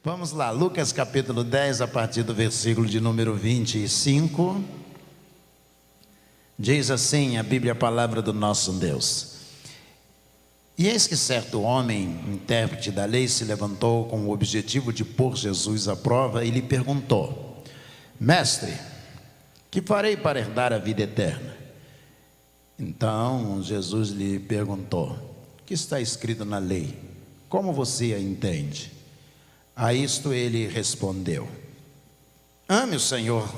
Vamos lá, Lucas capítulo 10, a partir do versículo de número 25. Diz assim a Bíblia, a palavra do nosso Deus. E eis que certo homem, intérprete da lei, se levantou com o objetivo de pôr Jesus à prova e lhe perguntou: Mestre, que farei para herdar a vida eterna? Então Jesus lhe perguntou: o que está escrito na lei? Como você a entende? A isto ele respondeu: ame o Senhor,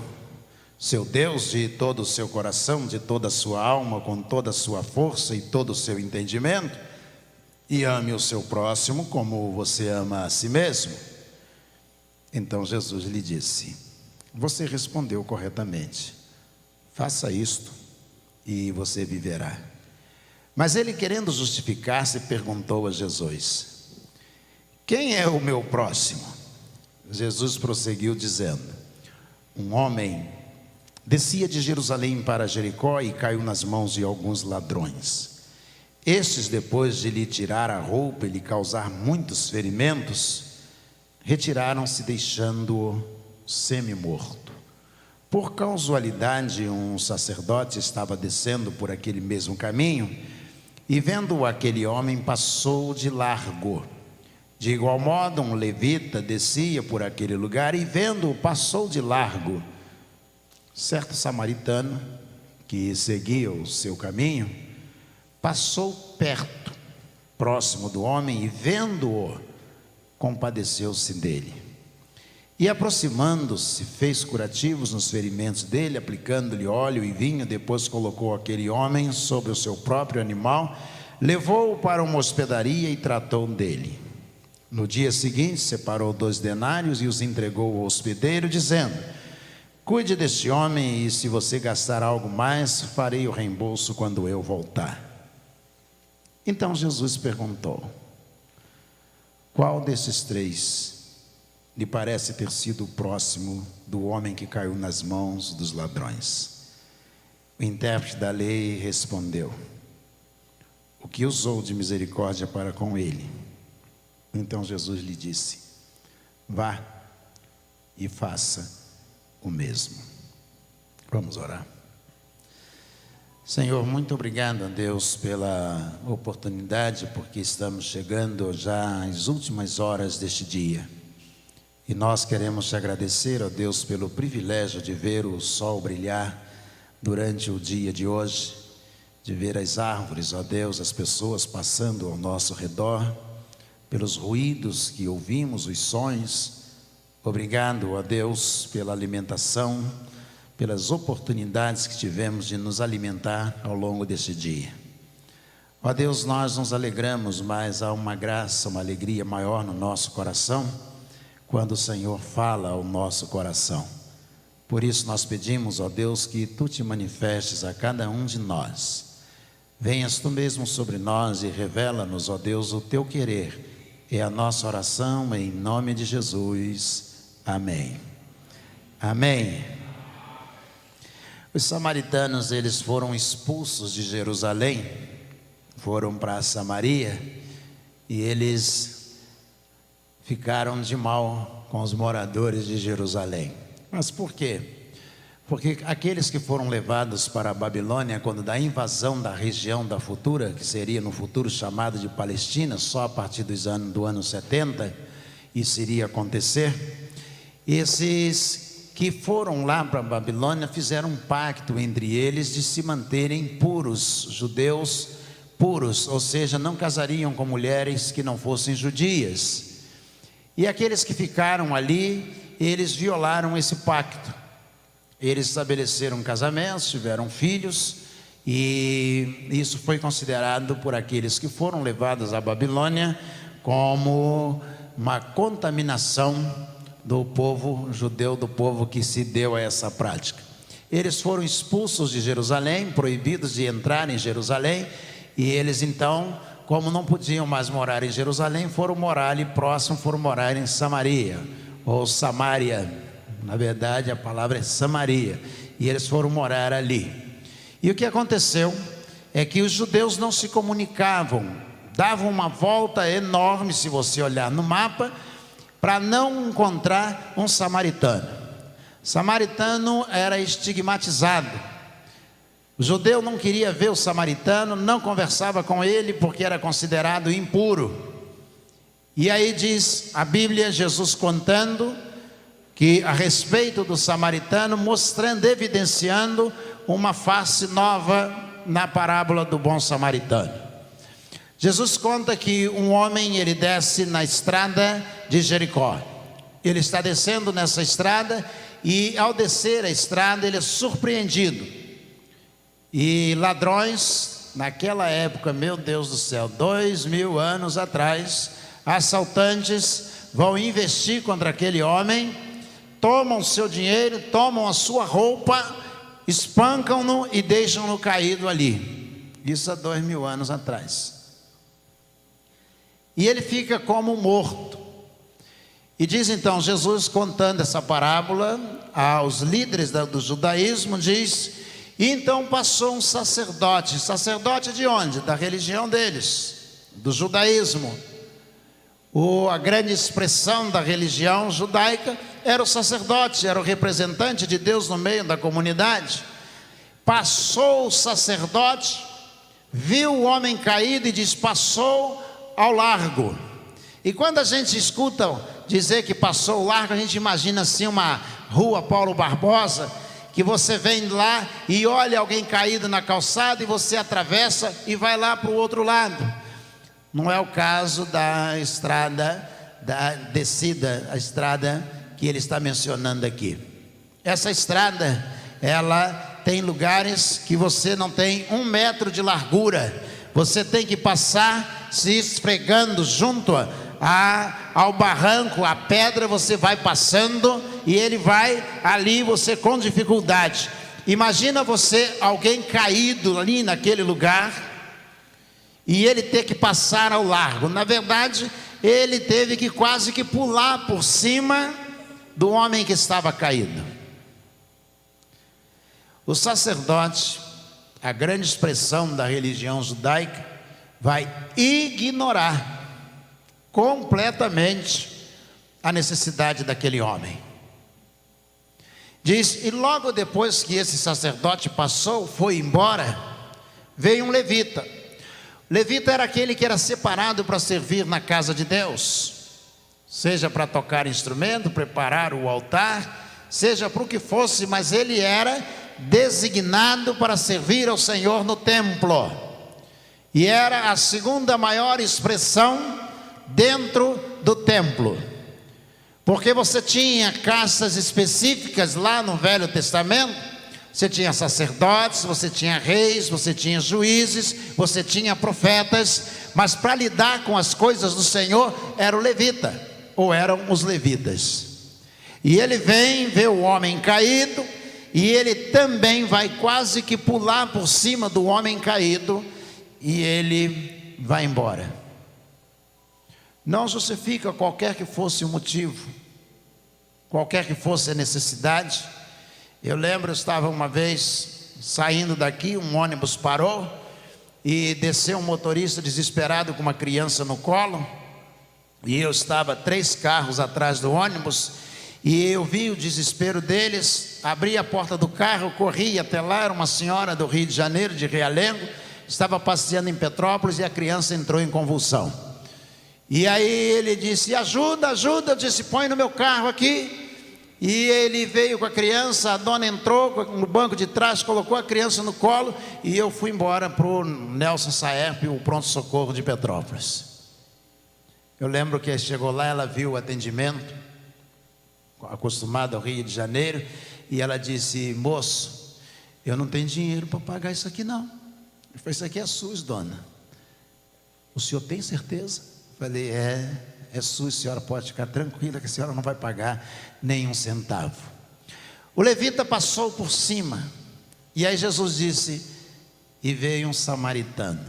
seu Deus, de todo o seu coração, de toda a sua alma, com toda a sua força e todo o seu entendimento, e ame o seu próximo como você ama a si mesmo. Então Jesus lhe disse: você respondeu corretamente, faça isto e você viverá. Mas ele, querendo justificar-se, perguntou a Jesus: quem é o meu próximo? Jesus prosseguiu dizendo: um homem descia de Jerusalém para Jericó e caiu nas mãos de alguns ladrões. Estes, depois de lhe tirar a roupa e lhe causar muitos ferimentos, retiraram-se, deixando-o semi-morto. Por casualidade, um sacerdote estava descendo por aquele mesmo caminho e, vendo aquele homem, passou de largo. De igual modo, um levita descia por aquele lugar e, vendo-o, passou de largo. Certo samaritano, que seguia o seu caminho, passou perto, próximo do homem, e, vendo-o, compadeceu-se dele. E, aproximando-se, fez curativos nos ferimentos dele, aplicando-lhe óleo e vinho. Depois colocou aquele homem sobre o seu próprio animal, levou-o para uma hospedaria e tratou dele. No dia seguinte, separou 2 denários e os entregou ao hospedeiro, dizendo: cuide deste homem, e se você gastar algo mais, farei o reembolso quando eu voltar. Então Jesus perguntou: qual desses 3 lhe parece ter sido o próximo do homem que caiu nas mãos dos ladrões? O intérprete da lei respondeu: o que usou de misericórdia para com ele. Então Jesus lhe disse: vá e faça o mesmo. Vamos orar. Senhor, muito obrigado a Deus pela oportunidade, porque estamos chegando já às últimas horas deste dia. E nós queremos te agradecer, ó Deus, pelo privilégio de ver o sol brilhar durante o dia de hoje, de ver as árvores, ó Deus, as pessoas passando ao nosso redor, pelos ruídos que ouvimos, os sons. Obrigado, ó Deus, pela alimentação, pelas oportunidades que tivemos de nos alimentar ao longo deste dia. Ó Deus, nós nos alegramos, mas há uma graça, uma alegria maior no nosso coração quando o Senhor fala ao nosso coração. Por isso nós pedimos, ó Deus, que Tu te manifestes a cada um de nós. Venhas Tu mesmo sobre nós e revela-nos, ó Deus, o Teu querer. É a nossa oração em nome de Jesus. Amém. Amém. Os samaritanos, eles foram expulsos de Jerusalém, foram para Samaria, e eles ficaram de mal com os moradores de Jerusalém. Mas por quê? Porque aqueles que foram levados para a Babilônia, quando da invasão da região da futura, que seria no futuro chamado de Palestina, só a partir do ano 70, isso iria acontecer. Esses que foram lá para a Babilônia fizeram um pacto entre eles de se manterem puros, judeus puros, ou seja, não casariam com mulheres que não fossem judias. E aqueles que ficaram ali, eles violaram esse pacto. Eles estabeleceram casamentos, tiveram filhos, e isso foi considerado por aqueles que foram levados à Babilônia como uma contaminação do povo judeu, do povo que se deu a essa prática. Eles foram expulsos de Jerusalém, proibidos de entrar em Jerusalém, e eles então, como não podiam mais morar em Jerusalém, foram morar ali próximo, foram morar em Samaria, ou Samária. Na verdade, a palavra é Samaria. E eles foram morar ali. E o que aconteceu é que os judeus não se comunicavam. Davam uma volta enorme, se você olhar no mapa, para não encontrar um samaritano. Samaritano era estigmatizado. O judeu não queria ver o samaritano, não conversava com ele porque era considerado impuro. E aí diz a Bíblia, Jesus contando que a respeito do samaritano, mostrando, evidenciando uma face nova na parábola do bom samaritano. Jesus conta que um homem, ele desce na estrada de Jericó. Ele está descendo nessa estrada e ao descer a estrada ele é surpreendido. E ladrões, naquela época, meu Deus do céu, 2000 anos atrás, assaltantes vão investir contra aquele homem, tomam o seu dinheiro, tomam a sua roupa, espancam-no e deixam-no caído ali. Isso há 2000 anos atrás. E ele fica como morto. E diz então, Jesus contando essa parábola aos líderes do judaísmo, diz: e então passou um sacerdote. Sacerdote de onde? Da religião deles, do judaísmo. A grande expressão da religião judaica era o sacerdote, era o representante de Deus no meio da comunidade. Passou o sacerdote, viu o homem caído e diz: passou ao largo. E quando a gente escuta dizer que passou ao largo, a gente imagina assim uma rua Paulo Barbosa, que você vem lá e olha alguém caído na calçada e você atravessa e vai lá para o outro lado. Não é o caso da estrada, da descida, a estrada que ele está mencionando aqui. Essa estrada, ela tem lugares que você não tem 1 metro de largura. Você tem que passar se esfregando junto ao barranco, a pedra, você vai passando e ele vai ali, você com dificuldade. Imagina você, alguém caído ali naquele lugar, e ele ter que passar ao largo. Na verdade, ele teve que quase que pular por cima do homem que estava caído. O sacerdote, a grande expressão da religião judaica, vai ignorar completamente a necessidade daquele homem. Diz: e logo depois que esse sacerdote passou, foi embora, veio um levita. Levita era aquele que era separado para servir na casa de Deus, seja para tocar instrumento, preparar o altar, seja para o que fosse, mas ele era designado para servir ao Senhor no templo, e era a segunda maior expressão dentro do templo, porque você tinha castas específicas lá no Velho Testamento. Você tinha sacerdotes, você tinha reis, você tinha juízes, você tinha profetas, mas para lidar com as coisas do Senhor era o levita, ou eram os levitas. E ele vem, vê o homem caído, e ele também vai quase que pular por cima do homem caído, e ele vai embora. Não justifica qualquer que fosse o motivo, qualquer que fosse a necessidade. Eu lembro, eu estava uma vez saindo daqui, um ônibus parou e desceu um motorista desesperado com uma criança no colo, e eu estava 3 carros atrás do ônibus, e eu vi o desespero deles, abri a porta do carro, corri até lá. Era uma senhora do Rio de Janeiro, de Realengo, estava passeando em Petrópolis, e a criança entrou em convulsão. E aí ele disse: ajuda, ajuda. Eu disse: põe no meu carro aqui. E ele veio com a criança, a dona entrou no banco de trás, colocou a criança no colo, e eu fui embora para o Nelson Saerp, o pronto-socorro de Petrópolis. Eu lembro que chegou lá, ela viu o atendimento, acostumada ao Rio de Janeiro, e ela disse: moço, eu não tenho dinheiro para pagar isso aqui não. Eu falei: isso aqui é SUS, dona. O senhor tem certeza? Eu falei: é SUS, a senhora pode ficar tranquila que a senhora não vai pagar nenhum centavo. O levita passou por cima, e aí Jesus disse: e veio um samaritano.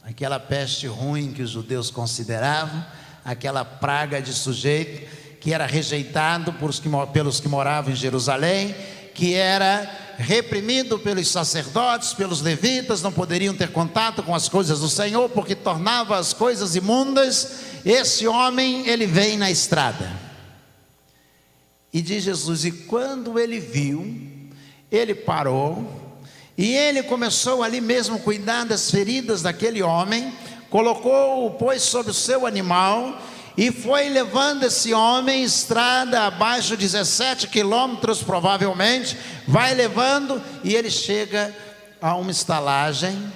Aquela peste ruim que os judeus consideravam, aquela praga de sujeito que era rejeitado pelos que moravam em Jerusalém, que era reprimido pelos sacerdotes, pelos levitas, não poderiam ter contato com as coisas do Senhor, porque tornava as coisas imundas. Esse homem, ele vem na estrada. E diz Jesus: e quando ele viu, ele parou, e ele começou ali mesmo a cuidar das feridas daquele homem, colocou-o, pois, sobre o seu animal, e foi levando esse homem, estrada abaixo, 17 quilômetros provavelmente, vai levando, e ele chega a uma estalagem,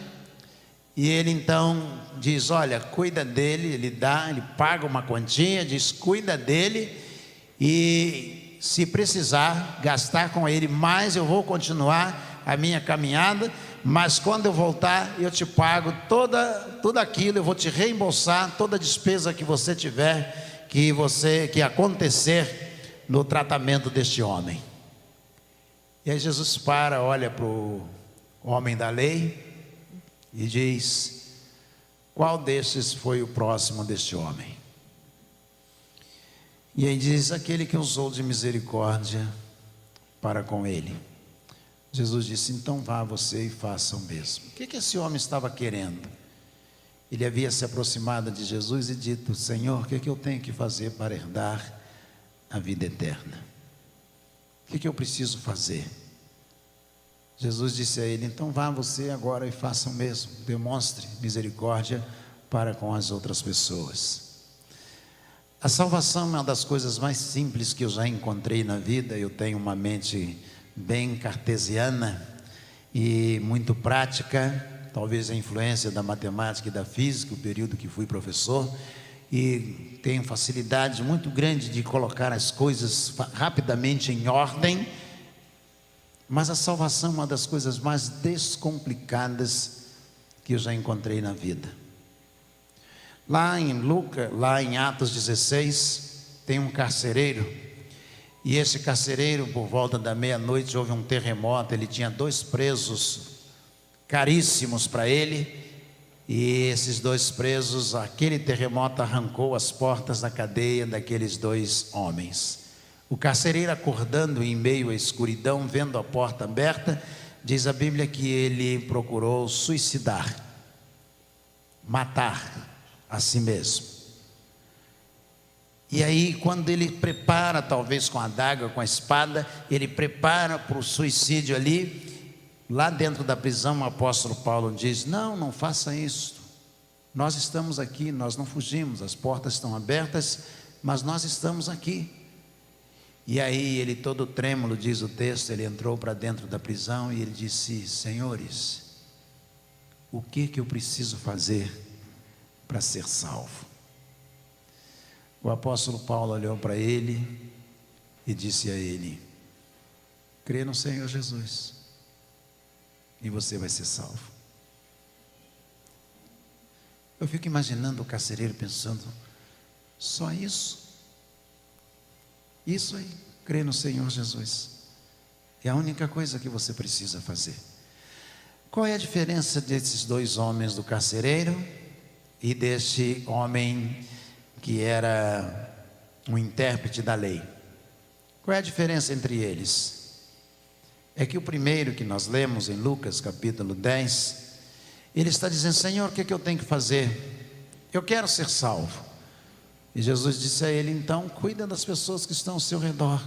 e ele então diz: olha, cuida dele. Ele paga uma quantia, diz: cuida dele, e se precisar gastar com ele mais, eu vou continuar a minha caminhada, mas quando eu voltar, eu te pago tudo aquilo, eu vou te reembolsar toda a despesa que você tiver, que acontecer no tratamento deste homem. E aí Jesus olha para o homem da lei e diz: qual destes foi o próximo deste homem? E aí diz: aquele que usou de misericórdia para com ele. Jesus disse: então vá você e faça o mesmo. O que esse homem estava querendo? Ele havia se aproximado de Jesus e dito: Senhor, o que eu tenho que fazer para herdar a vida eterna? O que eu preciso fazer? Jesus disse a ele: então vá você agora e faça o mesmo. Demonstre misericórdia para com as outras pessoas. A salvação é uma das coisas mais simples que eu já encontrei na vida. Eu tenho uma mente bem cartesiana e muito prática, talvez a influência da matemática e da física, o período que fui professor, e tenho facilidade muito grande de colocar as coisas rapidamente em ordem. Mas a salvação é uma das coisas mais descomplicadas que eu já encontrei na vida. Lá em Atos 16, tem um carcereiro, e esse carcereiro, por volta da meia-noite, houve um terremoto. Ele tinha 2 presos caríssimos para ele, e esses 2 presos, aquele terremoto arrancou as portas da cadeia daqueles 2 homens. O carcereiro, acordando em meio à escuridão, vendo a porta aberta, diz a Bíblia que ele procurou suicidar, matar a si mesmo. E aí, quando ele prepara, talvez com a adaga, com a espada, ele prepara para o suicídio ali, lá dentro da prisão, o apóstolo Paulo diz: não faça isso, nós estamos aqui, nós não fugimos, as portas estão abertas, mas nós estamos aqui. E aí ele, todo trêmulo, diz o texto, ele entrou para dentro da prisão e ele disse: senhores, o que eu preciso fazer para ser salvo? O apóstolo Paulo olhou para ele e disse a ele: crê no Senhor Jesus e você vai ser salvo. Eu fico imaginando o carcereiro pensando: só isso? Isso aí, crê no Senhor Jesus, é a única coisa que você precisa fazer. Qual é a diferença desses 2 homens, do carcereiro e deste homem que era um intérprete da lei? Qual é a diferença entre eles? É que o primeiro, que nós lemos em Lucas capítulo 10, ele está dizendo: Senhor, o que eu tenho que fazer? Eu quero ser salvo. E Jesus disse a ele: então cuida das pessoas que estão ao seu redor.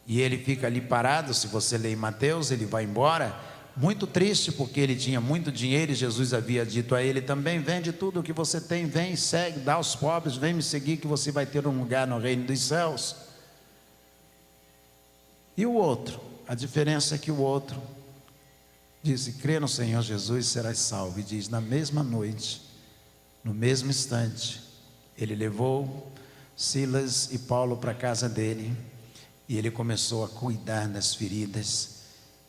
E ele fica ali parado. Se você ler em Mateus, ele vai embora muito triste, porque ele tinha muito dinheiro, e Jesus havia dito a ele também: vende tudo o que você tem, vem, segue, dá aos pobres, vem me seguir, que você vai ter um lugar no reino dos céus. E o outro, a diferença é que o outro disse: crê no Senhor Jesus e serás salvo. E diz: na mesma noite, no mesmo instante, ele levou Silas e Paulo para a casa dele, e ele começou a cuidar das feridas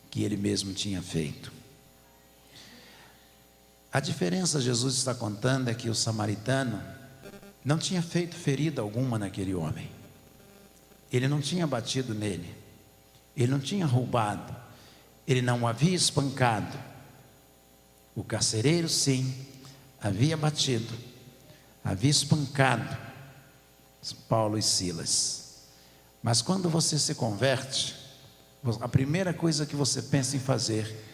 que ele mesmo tinha feito. A diferença, Jesus está contando, é que o samaritano não tinha feito ferida alguma naquele homem. Ele não tinha batido nele, ele não tinha roubado, ele não o havia espancado. O carcereiro, sim, havia batido, havia espancado Paulo e Silas. Mas quando você se converte, a primeira coisa que você pensa em fazer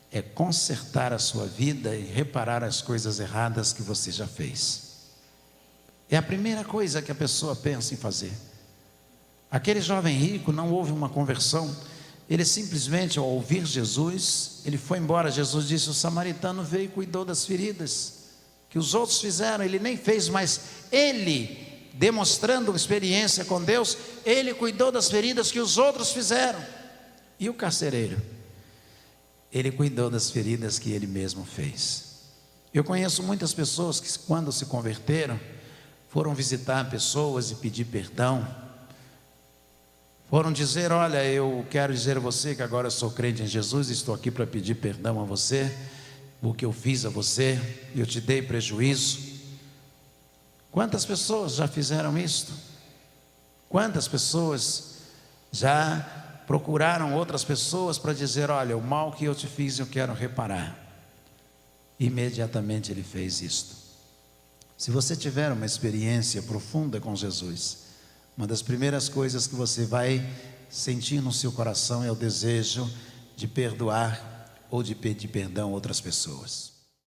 é consertar a sua vida e reparar as coisas erradas que você já fez. É a primeira coisa que a pessoa pensa em fazer. Aquele jovem rico não houve uma conversão. Ele simplesmente, ao ouvir Jesus, ele foi embora. Jesus disse: o samaritano veio e cuidou das feridas que os outros fizeram. Ele nem fez, mas ele, demonstrando experiência com Deus, ele cuidou das feridas que os outros fizeram. E o carcereiro? Ele cuidou das feridas que ele mesmo fez. Eu conheço muitas pessoas que, quando se converteram, foram visitar pessoas e pedir perdão. Foram dizer: olha, eu quero dizer a você que agora eu sou crente em Jesus, e estou aqui para pedir perdão a você, o que eu fiz a você, eu te dei prejuízo. Quantas pessoas já fizeram isto? Quantas pessoas já procuraram outras pessoas para dizer: olha, o mal que eu te fiz eu quero reparar? Imediatamente ele fez isto. Se você tiver uma experiência profunda com Jesus, uma das primeiras coisas que você vai sentir no seu coração é o desejo de perdoar ou de pedir perdão a outras pessoas.